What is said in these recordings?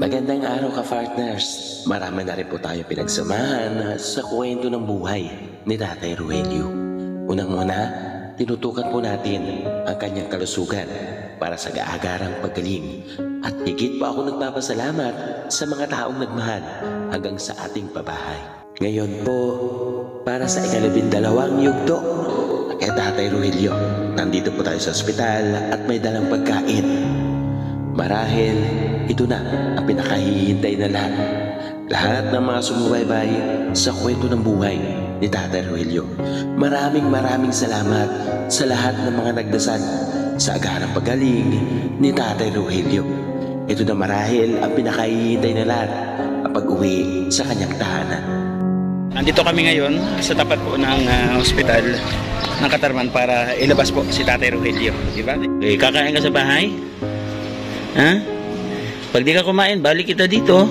Magandang araw ka-partners. Marami na rin po tayo pinagsamahan sa kwento ng buhay ni Tatay Rogelio. Unang-una, tinutukan po natin ang kanyang kalusugan para sa gaagarang paggaling. At higit pa ako nagpapasalamat sa mga taong nagmahal hanggang sa ating pabahay. Ngayon po, para sa ika-12 yugto kay Tatay Rogelio, nandito po tayo sa ospital at may dalang pagkain. Marahil, ito na ang pinakahihintay na lahat. Lahat ng mga sumubaybay sa kwento ng buhay ni Tatay Rogelio. Maraming salamat sa lahat ng mga nagdasal sa agarang pagaling ni Tatay Rogelio. Ito na marahil ang pinakahihintay na lahat ang pag-uwi sa kanyang tahanan. Nandito kami ngayon sa tapat po ng ospital ng Katarman para ilabas po si Tatay Rogelio. Diba? Kakain ka sa bahay? Ha? Pag di ka kumain, balik kita dito.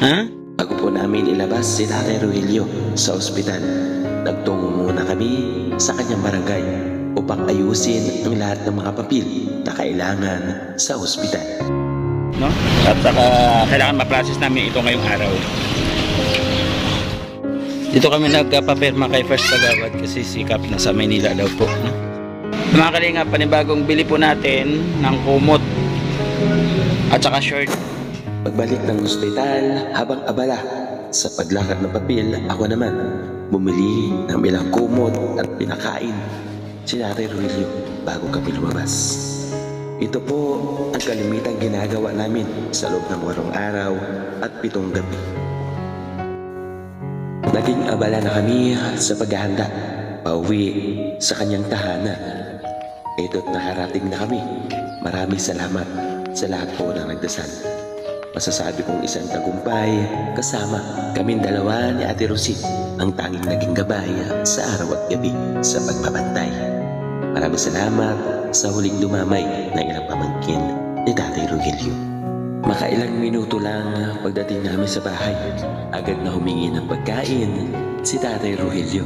Ha? Bago po namin ilabas si Tatay Rogelio sa ospital, nagtungo muna kami sa kanyang barangay upang ayusin ang lahat ng mga papel na kailangan sa ospital. No? At saka kailangan ma-process namin ito ngayong araw. Dito kami nagpapirma kay First Kagawad kasi sikap na sa Maynila daw po. No? Mga kalinga, panibagong bili po natin ng kumot at saka short. Pagbalik ng ospital, habang abala sa paglakad ng papel, ako naman bumili ng ilang kumot at pinakain si Tatay Rogelio bago kami lumabas. Ito po ang kalimitang ginagawa namin sa loob ng 8 araw at 7 gabi. Naging abala na kami sa paghahanda pauwi sa kanyang tahanan. Ito't nakarating na kami. Maraming salamat sa lahat po ng nagdasal. Masasabi kong isang tagumpay kasama kaming dalawa ni Ate Rosit ang tanging naging gabay sa araw at gabi sa pagbabantay. Maraming salamat sa huling dumamay ng ilang pamangkin ni Tatay Rogelio. Makailang minuto lang pagdating namin sa bahay, agad na humingi ng pagkain si Tatay Rogelio.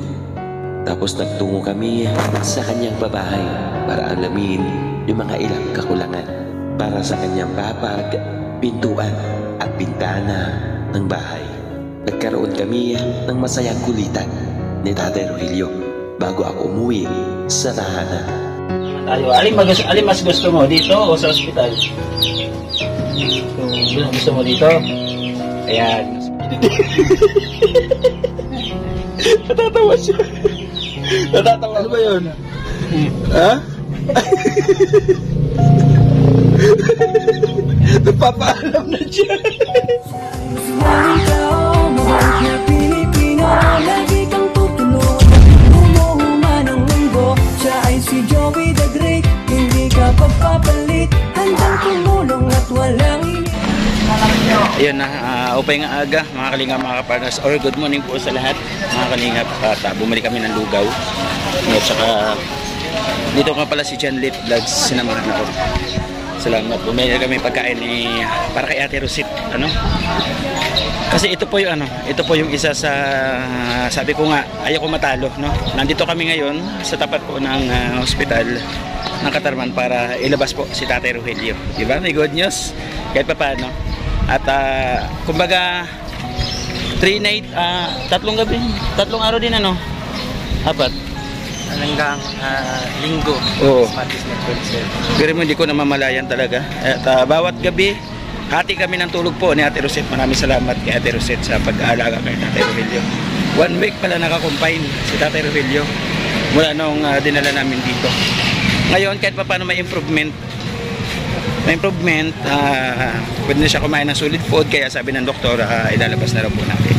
Tapos nagtungo kami sa kanyang babahay para alamin yung mga ilang kakulangan para sa kanyang papag, pintuan at bintana ng bahay. Nagkaroon kami ng masayang kulitan ni Tatay Rogelio bago ako umuwi sa tahanan. Alin mas gusto mo, dito o sa ospital? Gusto mo dito? Ayan. Natatawa siya. Natatawa. Ano ba yun? Ha? Nagpapaalam na siya. Pilipino, lagi kang tutulog. Umuhuma ng mundo, siya ay si Joey the Great. Hindi ka pagpapalit, handang tumulong at walang Ayun na, upay nga aga mga kalingap, mga kapartners, or good morning po sa lahat mga kalingap. At bumalik kami ng lugaw at saka dito nga pala si John Lit Vlogs, sinamahan ako. Salamat, bumili kami pagkain para kay Ate Rosit, ano? Kasi ito po yung isa sa sabi ko nga ayoko matalo, no? Nandito kami ngayon sa tapat po ng ospital ng Katarman para ilabas po si Tatay Rogelio. Diba? May good news kahit pa paano. At kumbaga 3 night, 3 gabi, 3 araw din, ano? 4 hanggang linggo. Oo. Pero hindi ko namamalayan talaga. At bawat gabi hati kami ng tulog po ni Ate Roset. Maraming salamat kay Ate Roset sa pag-aalaga kay Tatay Rogelio. 1 week pala nakakumpine si Tatay Rogelio mula nung dinala namin dito. Ngayon kahit pa paano may improvement, pwede na siya kumain ng solid food, kaya sabi ng doktor ilalabas na raw po natin.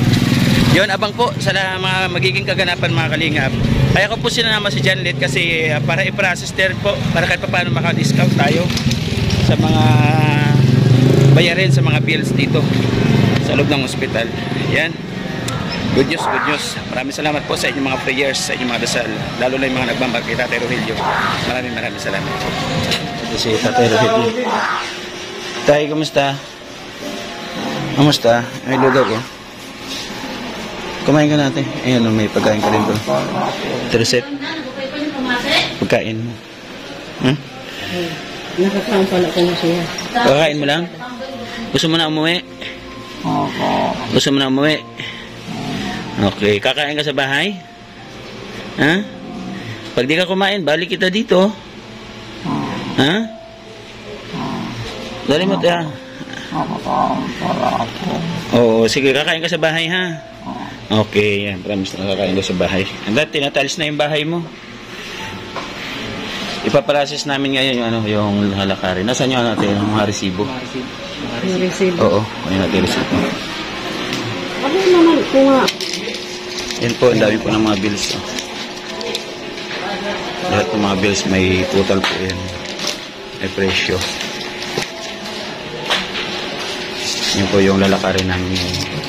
Yun, abang po sa mga magiging kaganapan mga kalingap. Kaya ko po sinama si John Lit kasi para i-process there po, para kahit pa paano maka-discount tayo sa mga bayarin sa mga bills dito sa loob ng ospital. Yan, good news, good news. Maraming salamat po sa inyong mga prayers, sa inyong mga dasal, lalo na yung mga nagbambag kay Tatay Rogelio. Maraming salamat. Ito si Tatay Rogelio. Tay, kumusta? Kumusta? May lugaw ko. Kumain ka natin. Ayan, may pagkain ka rin doon. Treset. Pagkain mo. Nakakaon pala ko na siya. Kakain mo lang? Gusto mo na umuwi? Gusto mo na umuwi? Okay. Kakain ka sa bahay? Ha? Pag di ka kumain, balik kita dito. Ha? Dali mo tayo. Oo, sige, kakain ka sa bahay, ha? Okay, yan. Promise na kakain ka sa bahay. And that, tinatalis na yung bahay mo. Ipaprocess namin ngayon yung, yung halakarin. Nasaan yung natin, yung mga resibo? Yung resibo. Oo, ayun natin yung resibo. Ano naman ko nga? Yan po, ang dami po ng mga bills. Oh. Lahat ng mga bills may total po yan. May presyo. Yan po yung lalakarin namin ngayon.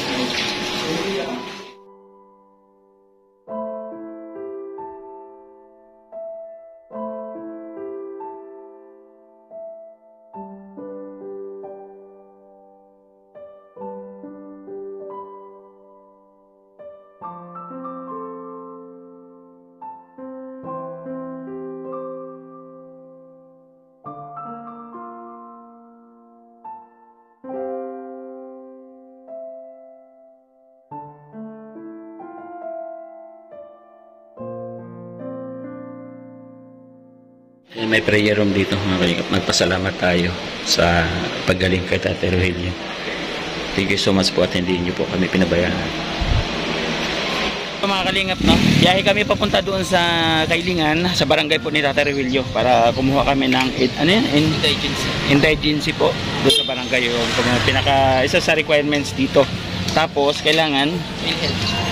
May prayer room dito mga kalingap. Magpasalamat tayo sa paggaling kay Tatay Rogelio. Thank you so much po at hindi niyo po kami pinabayaan. Mga kalingap, no? Biyahe kami papunta doon sa Kailingan, sa barangay po ni Tatay Rogelio para kumuha kami ng indigency po doon sa barangay yung isa sa requirements dito. Tapos kailangan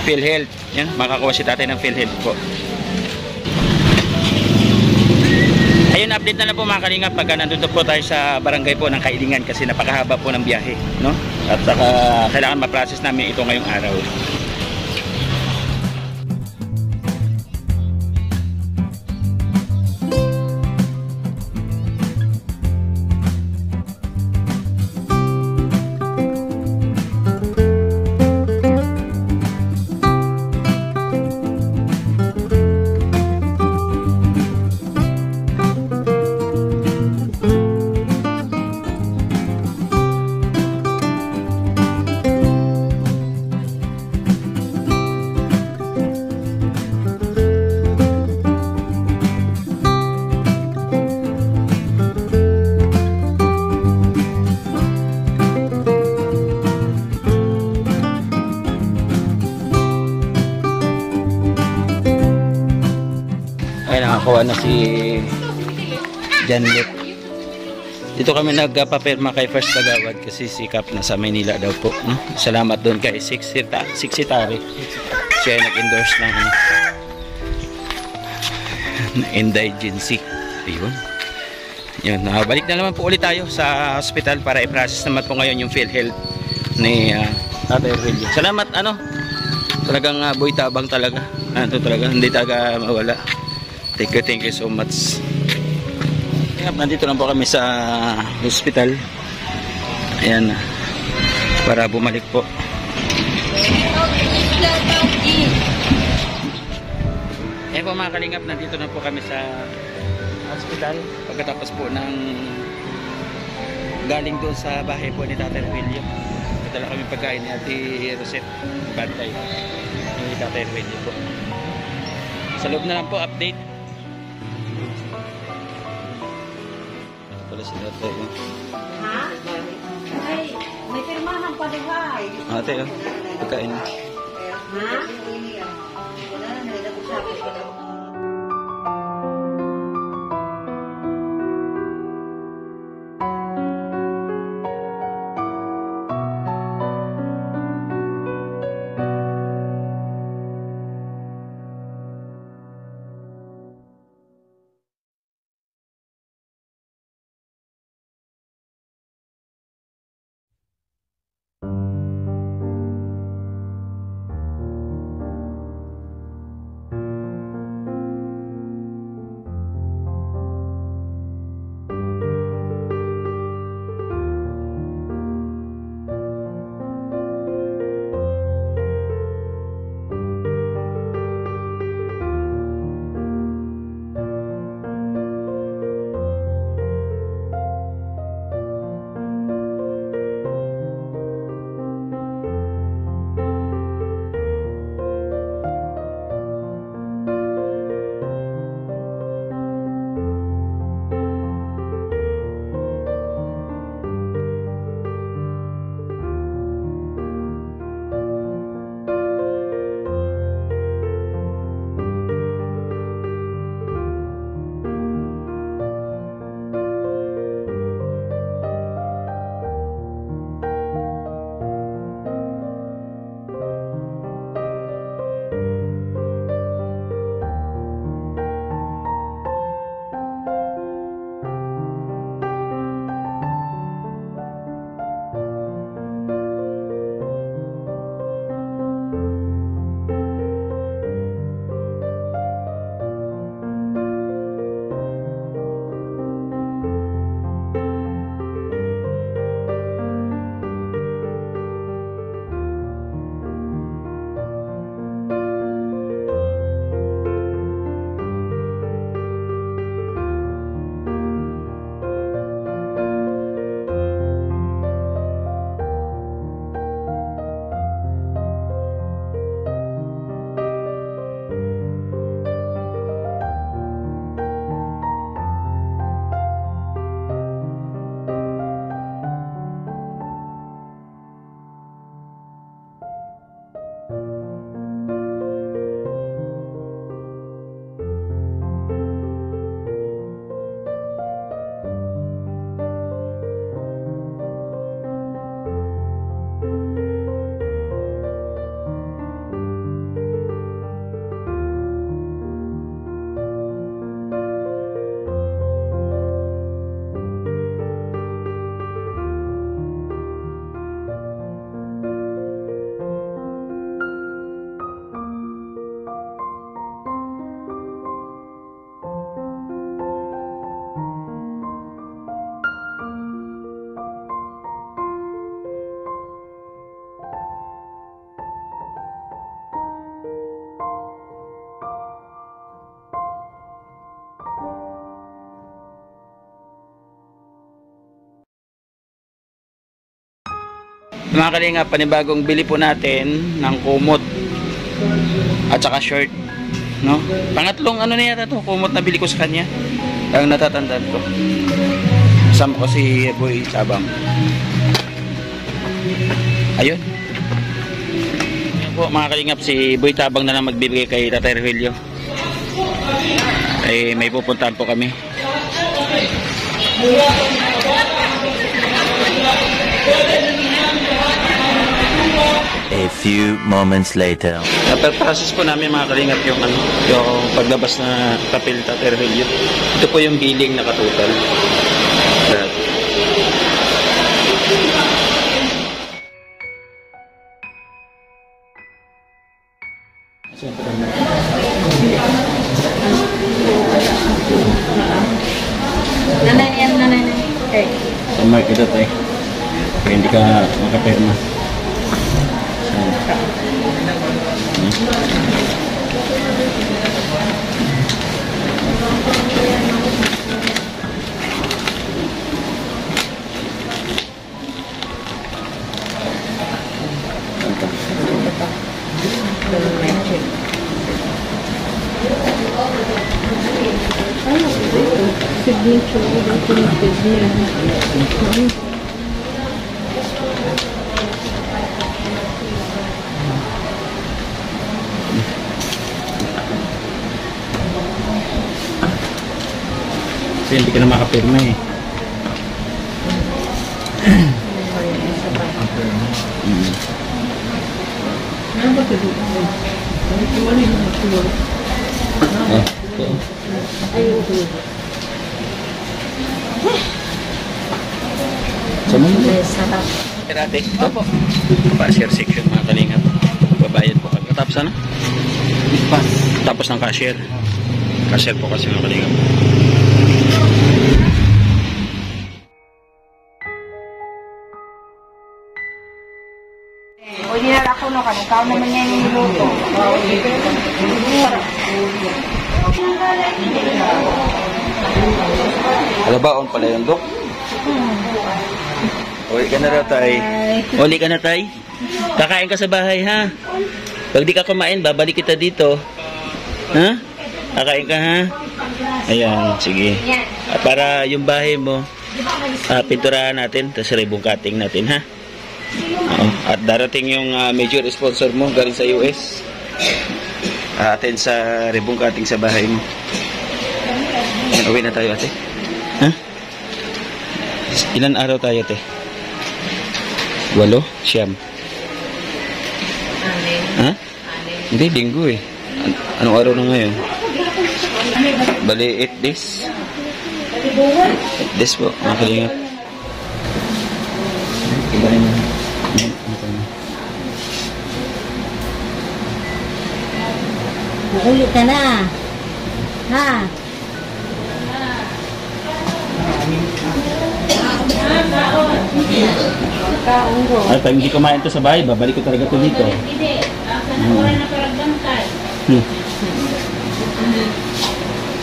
PhilHealth. Yan, makakuha si Tatay ng PhilHealth po. Ayun, update na lang po mga kalingap pagka nandun po tayo sa barangay po ng Kailingan kasi napakahaba po ng biyahe, no? At saka kailangan ma-process namin ito ngayong araw. Ay, nakakuha na si Janlet. Dito kami nagpapirma kay First Kagawad kasi si Kap nasa Maynila daw po, no? Salamat doon kay Siksitari. Siya nag-endorse ng indigency. Ayun. Yun, balik na naman po ulit tayo sa hospital para i-process naman po ngayon yung PhilHealth ni Tatay Rogelio. Salamat, talagang boy tabang talaga. Talaga, hindi talaga mawala. Thank you so much. Nandito lang po kami sa hospital. Ayan, para bumalik po. Ayan po mga kalingap, nandito na po kami sa hospital. Pagkatapos po ng galing doon sa bahay po ni Tatay Rogelio. Dala kami pagkain ni Ate Rosette Bantay ni Tatay Rogelio po. Sa loob na lang po update. Pala si Tatay. Ha? Ay, may pirmahan pa dihay. Ate, pagkain. Ha? Mga kalingap, panibagong bili po natin ng kumot at saka short, no? Pangatlong ano na yata to, kumot na bili ko sa kanya. Ang natatandaan ko. Kasama ko si Boy Tabang. Ayun. Ayun po mga kalingap, si Boy Tabang na lang magbibigay kay Tatay Rogelio. Ay may pupuntahan po kami. A few moments later. Process po namin mga kalingap yung paglabas na papel Tatay Rogelio. Ito po yung billing na katotal. Nanay yan, nanay. Okay. So, mark ito tayo. Kaya hindi ka makapirma. Signature, Kasi hindi ka na makapirma eh. Sa mga Ate, ito po. Cashier section mga kalingap. Babayad po kami. Tapos ano? Tapos ng cashier. Cashier po kasi mga kalingap. O di na ako no, ikaw naman niya yung niluto. Alabaon pala yung dok. Uli ka na raw tay. Uli ka na tay. Kakain ka sa bahay ha. Pag di ka kumain, babalik kita dito. Ha? Kakain ka ha? Ayan, sige. Para yung bahay mo, pinturahan natin, tapos ribbon cutting natin ha. Oo. At darating yung major sponsor mo galing sa US. Atin sa ribbon cutting sa bahay mo. Yan, uwi na tayo ate. Ha? Ilan araw tayo ate? 8? Siyam? Ha? Hindi, linggo eh. Anong araw na ngayon? Bali, 8 days. 8 days po, mga kalingap. Uli ka na. Ha? Ay, pag hindi kumain to sa bahay, babalik ko talaga to dito.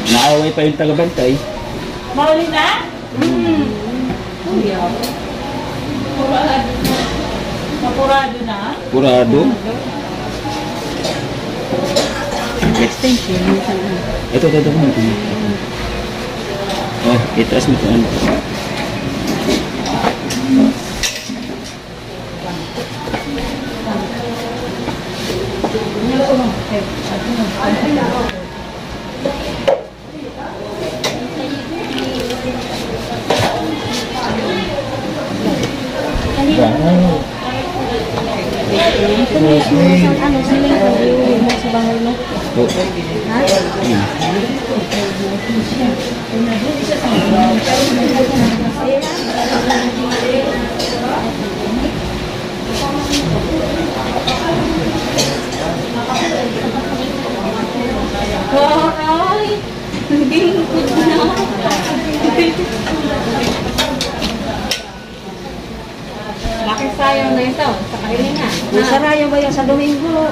Naaway pa yung tagabantay. Mauli na? Mapurado na? Purado. Extension. Ito. Oh, itras mo ito. Ano, sila yung mo sa bahay mo? Ha? Ay! Hindi ko na. Laki sayang na ito sa kahilinga. Nasarayo ba yan sa Domingo?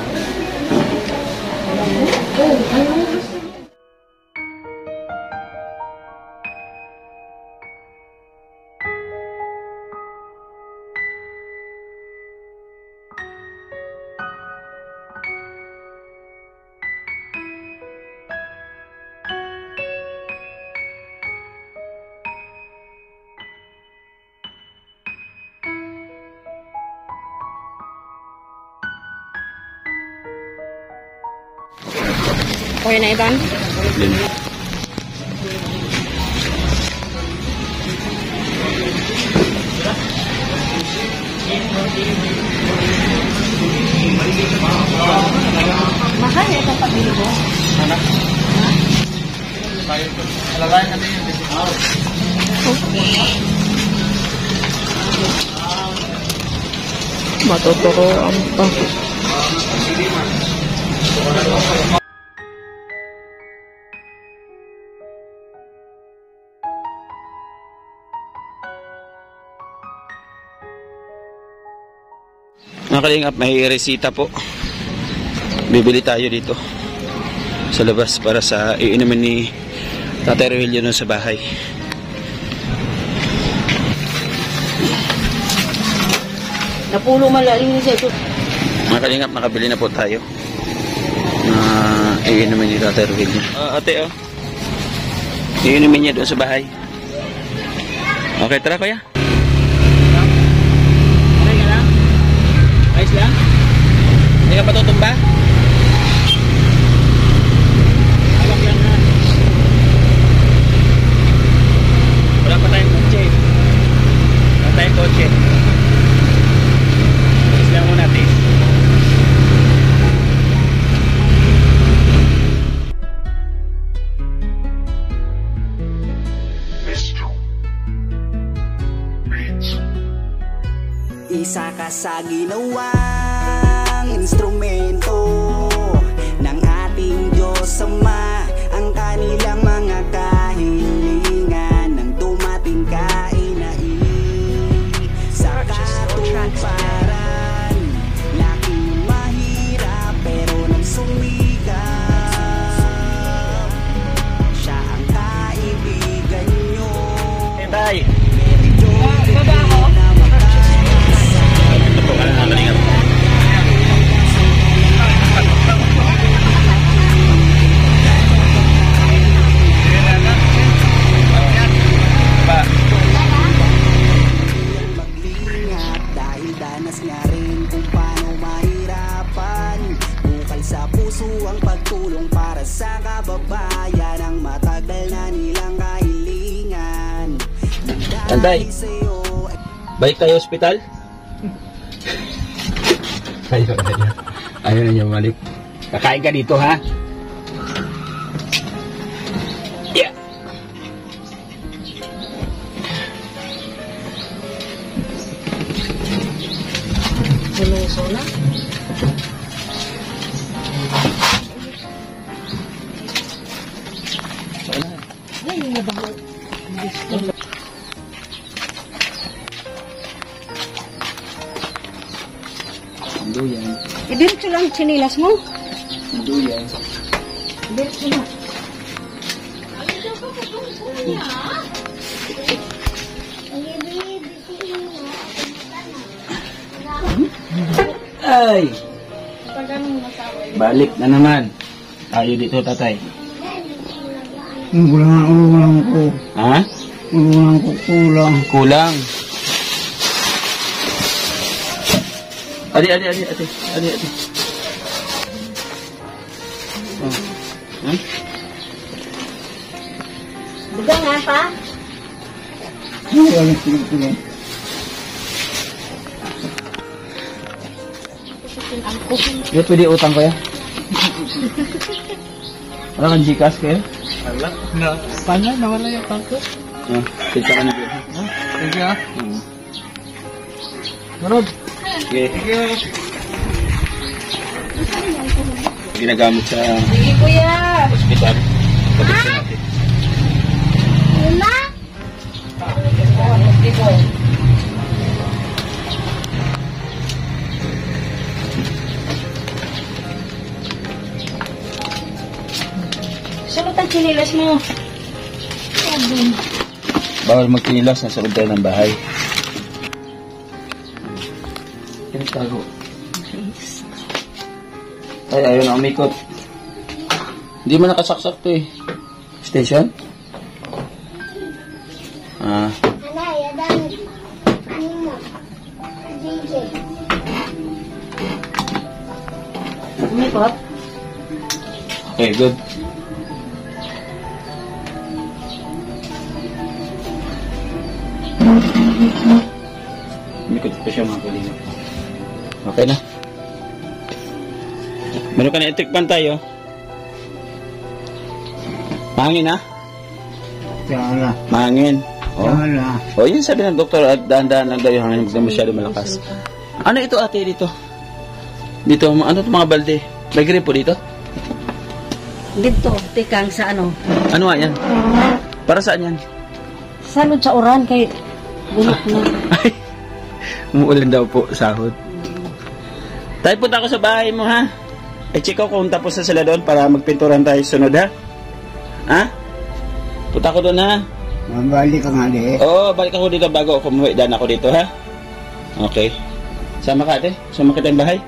Okay na itan? Dun. Mahal na itong pabili ko. Matuturoan pa. Mga kalingap, may resita po. Bibili tayo dito sa labas para sa iinumin ni Tatay Rogelio nun sa bahay. Napulo malalim niya ito. Mga kalingap, nakabili na po tayo na iinumin ni Tatay Rogelio. Ate, oh. Iinumin niya doon sa bahay. Okay, tara kuya. Okay ka lang? Ayos lang? Hindi ka patutumba? Hawak lang na. Wala pa tayong kotse. Wala tayong kotse. Ayos lang muna natin. Isa ka sa ginawang instrumento ng ating Diyos Ama, ang kanilang mga kahilingan ng dumating kainain sa katuparan. Laking mahirap pero nang sumikap, siya ang kaibigan nyo. Tay! Mag-ingat dahil danas nga rin kung paano mahirapan. Bukal sa puso ang pagtulong para sa kababayan, ang matagal na nilang kahilingan. Tanday, balik tayo ospital? Ayaw na niya balik. Kakain ka dito, ha? Yeah. Sinuso na. Ay, yung nabaho. Duyan. Diretso lang sinilas mo. Duyan. Diretso na. Ay! Balik na naman. Tayo dito, tatay. Ulang ko. Ha? Kulang. Kulang. Adi. Oh. Hmm? Buka nga pa. Di pwede utang ko ya? Wala kang Gcash kayo? Wala. Paano? Nawala yung pangko? Kita ka na dito. Thank you. Marod. Okay. Ginagamit sa Sige kuya! hospital. Pagkakit natin. Sulot ang sinilas mo. Bawal magkinilas, nasa loob tayo ng bahay. Pinagtago. Ay, ayaw na umikot. Hindi mo nakasaksak to eh. Station? Ah. Umikot. Okay, good. Umikot pa siya mga kalingap. Okay na. Meron ka na electric pan tayo. Mahangin ha? Sana. Mahangin. Oh. Sana. Oh, yun sabi ng doktor at dahan-dahan lang daw yung hangin, huwag na masyado malakas. Ano ito ate dito? Dito, ano ito mga balde? May gripo dito? Dito, tikang sa ano. Ano nga yan? Para saan yan? Salud sa uran kay bulok na. Ay, umuulan daw po, sahod. Tayo punta ako sa bahay mo ha. I-check ko kung tapos na sila doon para magpinturan tayo sunod ha. Ha? Punta ko doon ha. Mabalik ka nga di. Oo, balik ako dito bago ako umuwi. Dan ako dito ha. Okay. Sama ka ate? Sama kita yung bahay?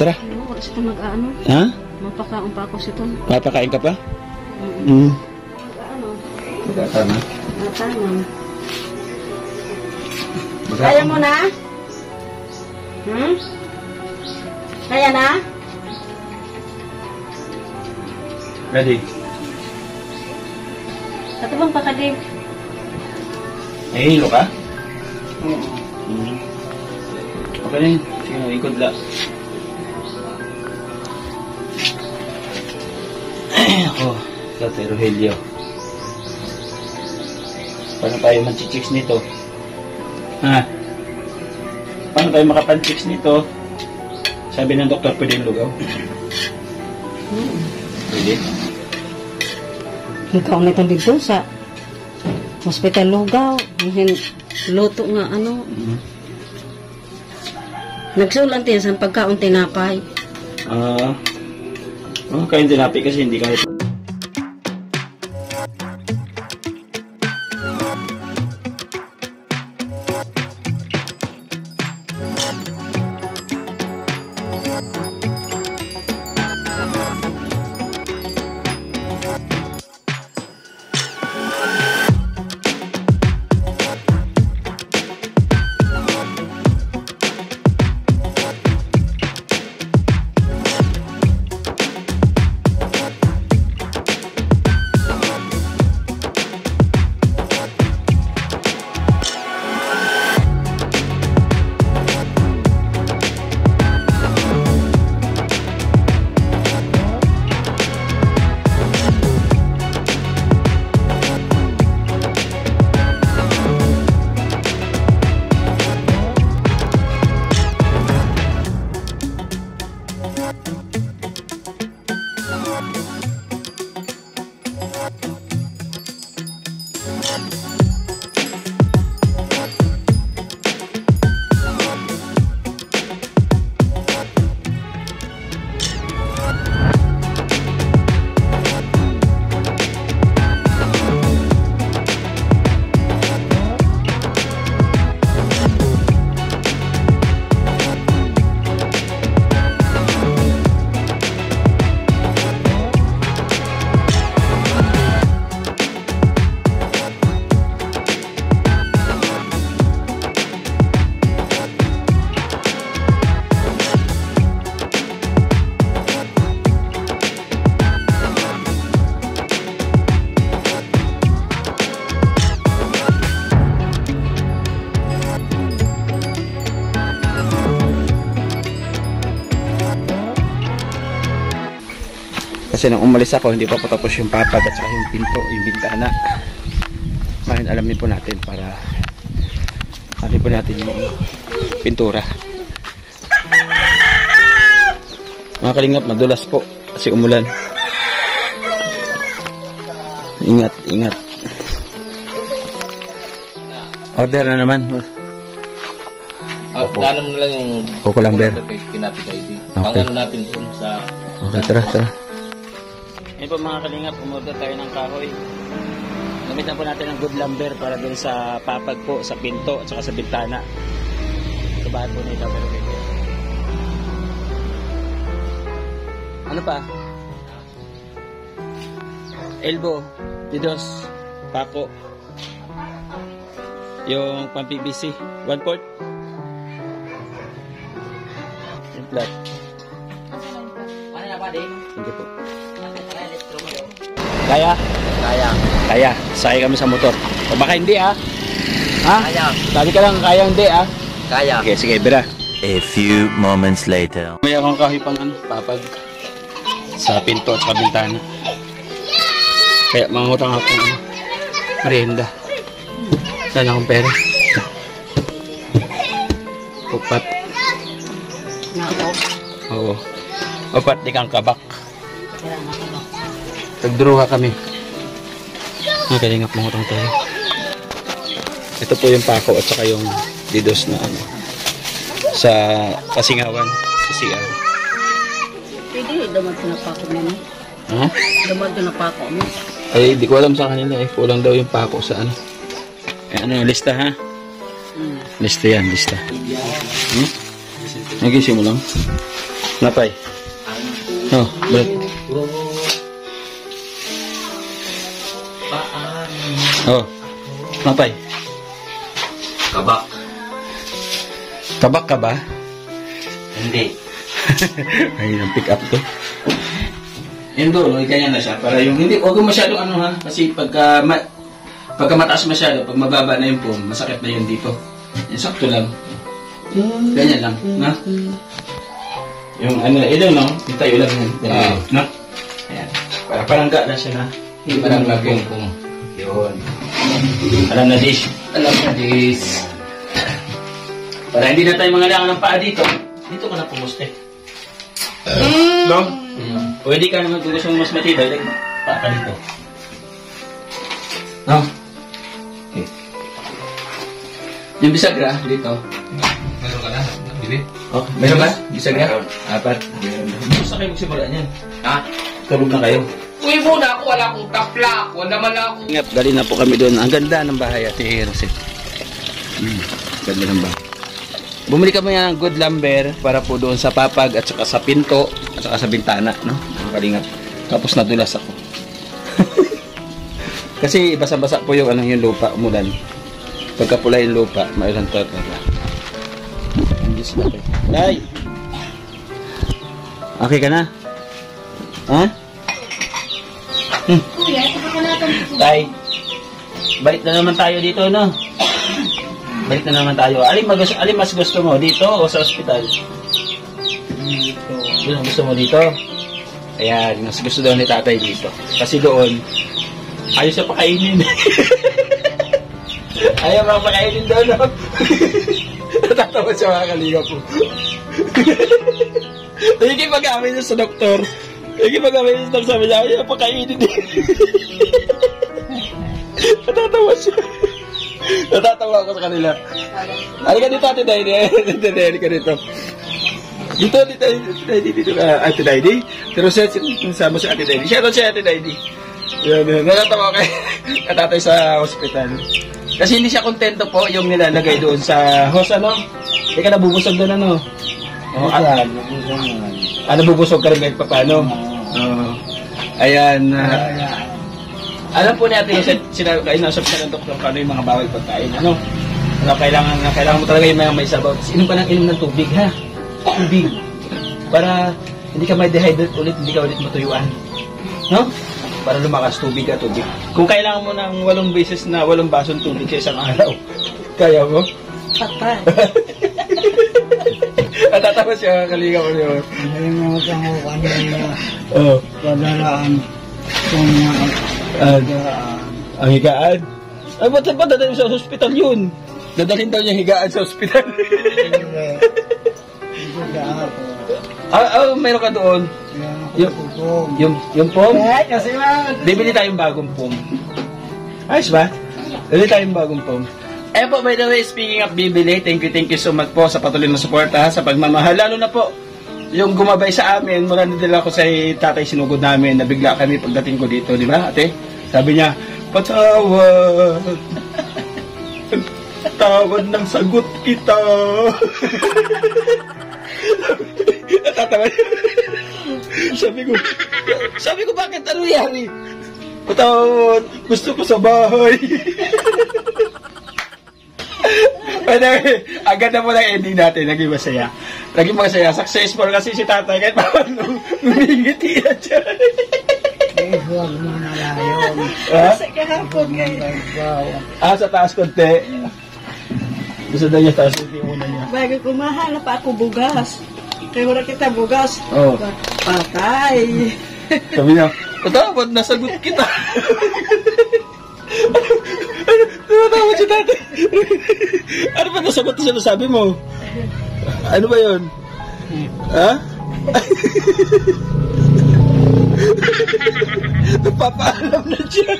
Tara. Ano, wala sito mag-ano. Ha? Mapakaon pa ako sito. Papakain ka pa? Mm. Hmm. Mag-ano. Tama. Matanong. Kaya mo na? Hmm? Kaya na? Ready? Katubang pa ka, Dave. Eh, hilo ka? Oo. Okay na yun. Sige na, ikot lang. Ay, ako. Dati, Rogelio. Paano tayo mag-chicks nito? Ha? Paano tayo makapan-chicks nito? Sabi ng doktor, pwede yung lugaw? Pwede? Ikaw na itong dito sa hospital Lugaw. Luto nga ano. Nagsulan din sa pagkaon tinapay. Kain tinapay kasi hindi kahit. Kasi nung umalis ako, hindi pa patapos yung papag at saka yung pinto, yung bintana. Ngayon alamin po natin para alamin po natin yung pintura. Mga kalingap, madulas po kasi umulan. Ingat, ingat. Order na naman. Plano mo na lang yung Coco Lamber. kinapit ID. Okay. Ang ano natin dun sa... Okay, tara, tara. Ngayon po mga kalingap, umorder tayo ng kahoy. Gamitan po natin ng good lumber para dun sa papag po, sa pinto, at saka sa bintana. Sa bahay po nito. Pero dito. Ano pa? Elbow, didos, pako. Yung pang PVC, 1/4. Yung flat. Thank you po. Kaya? Kaya. Sakay kami sa motor. O baka hindi ah. Ha? Kaya. Sabi ka lang kaya hindi ah. Kaya. Okay, sige, bira. A few moments later. May akong kahoy pang papag sa pinto at sa bintana. Kaya mangutang ako ng merienda. Saan akong pera? Upat. Oo. Upat di kang kabak. Nagdruha kami. Nakalingap mangutang tayo. Ito po yung pako at saka yung didos na ano. Sa Pasingawan, sa CR. Pwede, daman ito na pako mo. Ha? Daman ito na pako mo. Ay, di ko alam sa kanila eh. Kulang daw yung pako sa ano. Eh, ano yung lista ha? Lista yan, lista. Nagising mo lang? Napay? Oh, balik. Oh, napay? Kabak. Kabak ka ba? Hindi. Ayun ang pick up to. Yun doon, ganyan na siya. Para yung hindi, huwag masyado ano ha. Kasi pagka mataas masyado, pag mababa na yung foam, masakit na yun dito. Yung sakto lang. Ganyan lang. Na? Yung ano, ito no? Yung tayo lang yan. No? Ayan. Para parangga na siya na. Hindi parang lagong foam. Yun. Alam na dish. Alam na dish. Para hindi na tayo mangalangan ng paa dito. Dito ka na pumuste. No? Pwede ka naman kung gusto mo mas matibay, paa ka dito. No? Okay. Yung bisagra, dito. Meron ka na? Bili? Oh, meron ba? Bisagra? Apat. Gusto kayo magsimula niyan. Ha? Tulog na kayo. Uy muna ako, wala akong taplak. Wala naman ako. Ingat, dali na po kami doon. Ang ganda ng bahay at Roset. Ganda ng bahay. Bumili kami ng good lumber para po doon sa papag at saka sa pinto at saka sa bintana, no? Mga kalingap. Tapos nadulas ako. Kasi basa-basa po yung ano yung lupa, umulan. Pagka pula yung lupa, mayroon talaga. Hindi sila kayo. Tay! Okay ka na? Ha? Tay! Balik na naman tayo dito, no? Balik na naman tayo. Alin mas gusto mo? Dito o sa ospital? Dito. Gusto mo dito? Ayan, mas gusto daw ni tatay dito. Kasi doon, ayaw siya pakainin. Ayaw mga pakainin doon, no? Natatawa siya mga kalinga po. Hindi pag-amin niya sa doktor. Hindi pag-amin niya sa doktor. Sabi niya, ayaw pakainin din. Natatawa siya. Natatawa ako sa kanila. Halika dito, Ate Daidi. Halika dito. Dito ka, Ate Daidi. Pero sama si Ate Daidi. Siya si Ate Daidi. Natatawa kayo katatay sa hospital. Kasi hindi siya kontento po yung nilalagay doon sa host, ano? Hindi ka nabubusog doon, ano? Nabubusog ka rin kahit paano? Ayan. Alam po natin, inausap siya ng doktor kung ano yung mga bawal pagkain. Ano? Kailangan mo talaga yung may sabaw. Inom ka ng ng tubig, ha? Tubig. Para hindi ka may dehydrate ulit, hindi ka ulit matuyuan. No? Para lumakas, tubig. Kung kailangan mo ng 8 basong tubig sa isang araw, kaya mo? Patay. Natatawa siya, kalinga mo yun. Hindi mo kasama ko kanina. Oo. Padalaan kung Ang higaan? Ay, ba't dadalhin sa hospital yun? Dadalhin daw niya higaan sa hospital. hindi sa ako. Meron ka doon. Yung pom? Kasi Bibili tayong bagong pom. Ayos ba? Bibili tayong bagong pom. Po, by the way, speaking of bibili, thank you so much po sa patuloy na suporta, sa pagmamahal. Lalo na po, yung gumabay sa amin, mula nila ako sa tatay sinugod namin, nabigla kami pagdating ko dito, di ba, ate? Sabi niya, patawad. Tawad ng sagot kita. Natatawa niya. Sabi ko, bakit ano yari? Patawad, gusto ko sa bahay. Pero, agad na po ng ending natin. Naging masaya. Naging masaya. Successful kasi si tatay. Kahit paano, ngumingiti na siya. Eh, huwag mo na layon. Ha? Kahapon kayo. Sa taas konti. Gusto na niya taas konti muna niya. Bago kumahanap ako bugas. Kaya wala kita bugas. Oo. Patay. Sabi niya, patawad, nasagot kita. Tumatawad si tatay. Ano ba nasagot na sinasabi mo? Ano ba yun? Ha? Nagpapaalam na siya.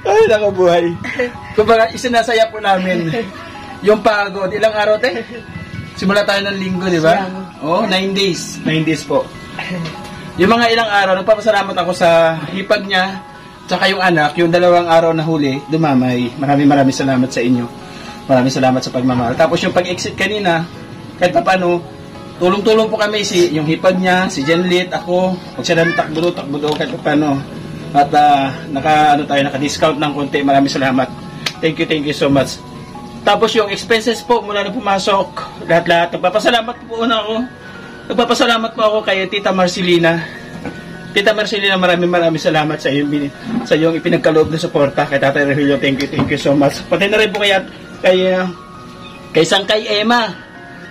Ay, nakabuhay. Kumbaga, isinasaya po namin yung pagod. Ilang araw, te? Simula tayo ng linggo, di ba? Oo, 9 days. 9 days po. Yung mga ilang araw, nagpapasalamat ako sa hipag niya, tsaka yung anak, yung 2 araw na huli, dumamay. Maraming salamat sa inyo. Maraming salamat sa pagmamahal. Tapos yung pag-exit kanina, kahit pa paano, tulong-tulong po kami, yung hipag niya, si Jenlit, ako, pag siya namin takbo kahit pa paano. At naka-discount ng konti. Maraming salamat. Thank you so much. Tapos yung expenses po, mula na pumasok, lahat-lahat. Nagpapasalamat po ako. Nagpapasalamat po ako kay Tita Marcelina. Tita Marcelina, maraming salamat sa iyong ipinagkaloob na suporta. Kay Tatay Rogelio, thank you so much. Pati na rin po kay Sangkay Emma.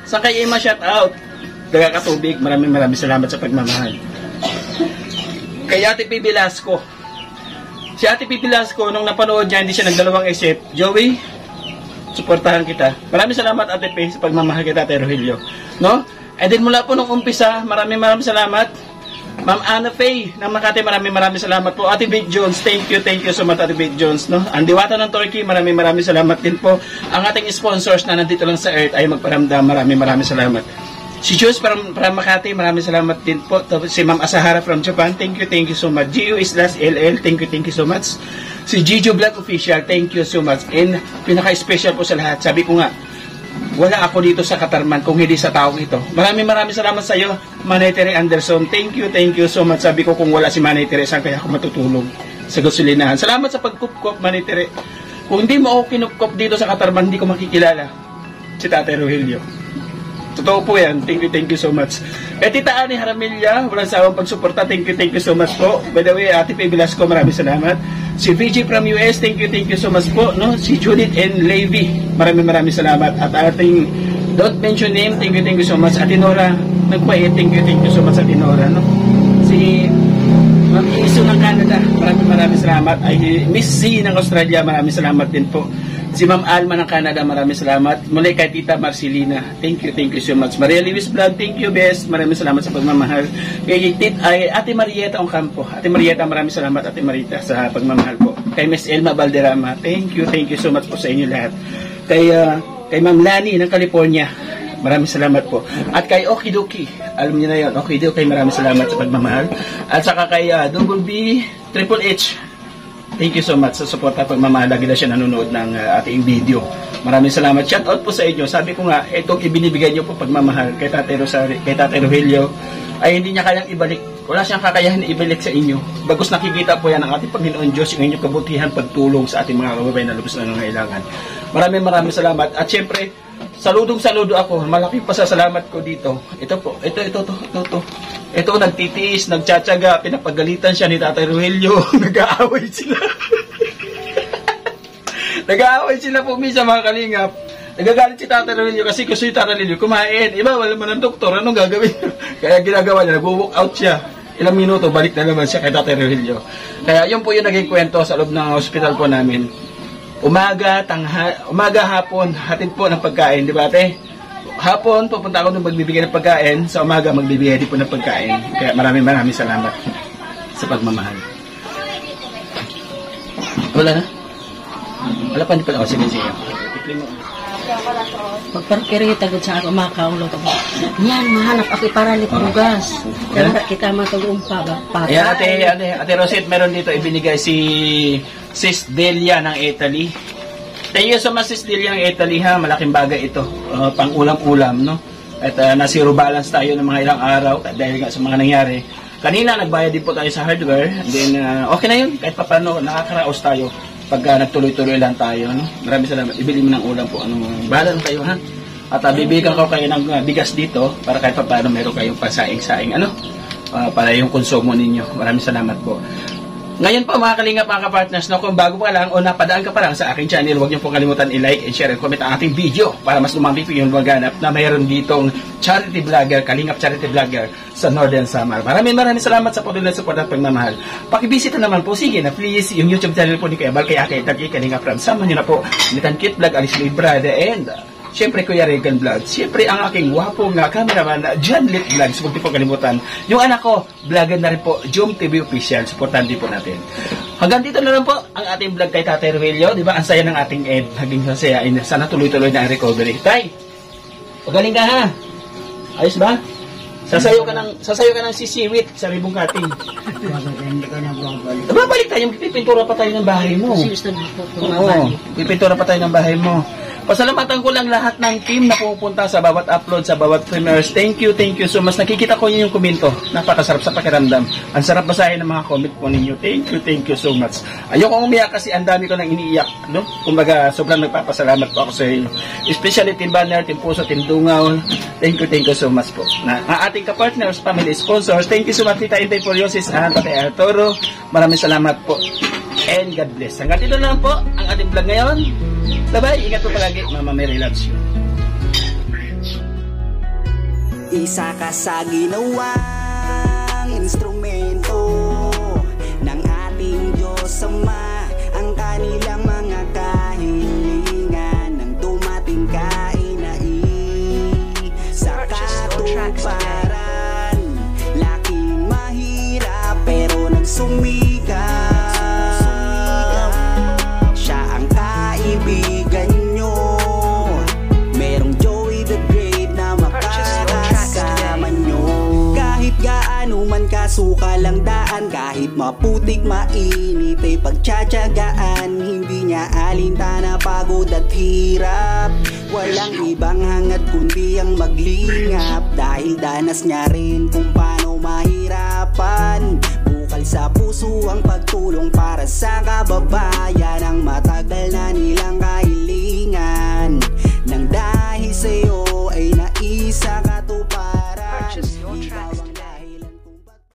Sangkay Emma, shout out. Nagkakatubig, maraming salamat sa pagmamahal. Kay Ate P. Velasco. Si Ate P. Velasco, nung napanood niya, hindi siya nagdalawang isip. Joey, suportahan kita. Maraming salamat, Ate P, sa pagmamahal kay Tatay Rogelio. No? And then mula po nung umpisa, maraming salamat. Ma'am Anna Faye ng Makati, maraming salamat po. Ate Big Jones, thank you so much, Ate Big Jones. No? Ang Diwata ng Turkey, maraming salamat din po. Ang ating sponsors na nandito lang sa Earth ay magparamdam, maraming salamat. Si Jules from Makati, maraming salamat din po. Tapos si Ma'am Asahara from Japan, thank you so much. GU Islas LL, thank you so much. Si Gigi Vlog Official, thank you so much. And pinaka-special po sa lahat, sabi ko nga, wala ako dito sa Katarman kung hindi sa taong ito. Maraming salamat sa iyo, Manay Tere Anderson. Thank you so much. Sabi ko kung wala si Manay Tere, saan kaya ako matutulog sa gasolinahan. Salamat sa pagkupkop, Manay Tere. Kung hindi mo ako kinupkop dito sa Katarman, hindi ko makikilala si Tatay Rogelio. Totoo po yan. Thank you so much. Tita Ani Haramilya, walang sawang pagsuporta. Thank you so much po. By the way, Ate P. Velasco, maraming salamat. Si VG from US, thank you so much po. No? Si Judith and Levy, maraming salamat. At ating don't mention name, thank you so much. Ate Nora, nagkwait, thank you so much, Ate Nora. No? Si Ma'am Iso ng Canada, maraming salamat. Ay, Miss Z ng Australia, maraming salamat din po. Si Ma'am Alma ng Canada, maraming salamat. Muli kay Tita Marcelina, thank you so much. Maria Luis Vlog, thank you best. Maraming salamat sa pagmamahal. Kay Ate Marieta Ocampo. Ate Marieta, maraming salamat, Ate Marita, sa pagmamahal po. Kay Miss Elma Valderrama, thank you so much po sa inyo lahat. Kay Ma'am Lani ng California, maraming salamat po. At kay Okidoki, alam niyo na yun, Okidoki, maraming salamat sa pagmamahal. At saka kay Double B, Triple H, thank you so much sa support at pagmamahal. Lagi na siya nanonood ng ating video. Maraming salamat. Shout out po sa inyo. Sabi ko nga, itong ibinibigay niyo po pagmamahal kay Tatay Rogelio ay hindi niya kayang ibalik. Wala siyang kakayahan ibalik sa inyo. Bagos nakikita po yan ng ating Panginoon Diyos, yung inyong kabutihan, pagtulong sa ating mga kababayan na lubos na nangangailangan. Maraming salamat. At syempre, saludo ako. Malaking pasasalamat ko dito. Ito po. Ito, nagtitiis, nagtsatsaga, pinapagalitan siya ni Tatay Rogelio. Nag-aaway sila. Nag-aaway sila po minsan, mga kalingap. Nagagalit si Tatay Rogelio kasi gusto si Tatay Rogelio kumain. Iba, wala man ng doktor, anong gagawin? Kaya ginagawa niya, nag-walk out siya. Ilang minuto, balik na naman siya kay Tatay Rogelio. Kaya yun po yung naging kwento sa loob ng hospital po namin. Umaga, hapon, hatid po ng pagkain, di ba ate? Hapon, pupunta ako nung magbibigay ng pagkain. Sa umaga, magbibigay din po ng pagkain. Kaya maraming salamat sa pagmamahal. Wala na? Wala pa, hindi pa. O, sige. Pagparkirita ko sa ako, makaulo ko. Yan, mahanap ako para bugas. Kaya kita matag-umpa ba? Ayan, ate Rosette, meron dito ibinigay si Sis Delia ng Italy. Thank you so much, Sis Delia ng Italy, ha. Malaking bagay ito. Pang ulam-ulam, no? At na-zero balance tayo ng mga ilang araw dahil nga sa mga nangyari. Kanina, nagbayad din po tayo sa hardware. And then, okay na yun. Kahit pa paano, nakakaraos tayo. pagka nagtuloy-tuloy lang tayo, no? Maraming salamat. Ibili mo ng ulam po. Bahala lang kayo, ha? At bibigyan ko kayo ng bigas dito para kahit pa paano meron kayong pasaing-saing, para yung konsumo ninyo. Maraming salamat po. Ngayon po mga kalingap, mga kapartners, no, kung bago pa lang o napadaan ka pa lang sa aking channel, huwag niyo pong kalimutan i-like and share and comment ang ating video para mas lumaki po yung maganap na mayroon ditong charity vlogger, Kalingap Charity Vlogger sa Northern Samar. Maraming salamat sa patuloy na support at pagmamahal. Pakibisita naman po, sige na please, yung YouTube channel po ni Kuya Bal, kay Ate Tagi, Kalingap Ram. Sama niyo na po, Nitan Kit Vlog, Alice Lee Brada, and siyempre Kuya Regan Vlog. Siyempre ang aking wapong cameraman, John Lit Vlogs. Huwag niyo po kalimutan. Yung anak ko, vlogger na rin po, Jom TV Official. Supportan din po natin. Hanggang dito na lang po ang ating vlog kay Tatay Ruelio. Diba? Ang saya ng ating Ed. Naging sasaya. Sana tuloy-tuloy na ang recovery. Tay, pagaling ka ha? Ayos ba? Sasayo ka ng sisiwit sa ribong kating. Bakit hindi ka na bumabalik? Babalik tayo, pipintura pa tayo ng bahay mo. Serious na po. Oo, pipintura pa tayo ng bahay mo. Pasalamatan ko lang lahat ng team na pupunta sa bawat upload, sa bawat premieres. Thank you so much. Nakikita ko yung komento. Napakasarap sa pakiramdam. Ang sarap basahin ng mga comment po ninyo. Thank you so much. Ayoko umiyak kasi ang dami ko nang iniiyak, no? Kumbaga, sobrang nagpapasalamat po ako sa inyo. Especially Team Banner, Team Puso, Team Dungaw. Thank you so much po. Na ang ating ka-partners, family sponsors. Thank you so much, Tita Intay Poriosis and Tatay Arturo. Maraming salamat po. And God bless. Hanggang dito na lang po ang ating vlog ngayon. Bye-bye. Ingat po palagi. Mama Mary loves you. Isa ka sa ginawang instrumento ng ating Diyos Ama. Ang kanilang mga kahilingan nang dumating ka sa katuparan. Laking mahirap pero nagsumikap. Siya ang kaibigan nyo. Merong Joey the Great na makakasama nyo. Kahit gaano man kasuka lang daan, kahit maputik mainit ay pagtsatsagaan. Hindi niya alintana pagod at hirap. Walang ibang hangad kundi ang maglingap. Dahil danas niya rin kung paano mahirapan. Bukal sa puso ang pagtulong para sa kababayan. Ang matagal na nilang kahilingan. Nang dahil sa'yo ay naisa ka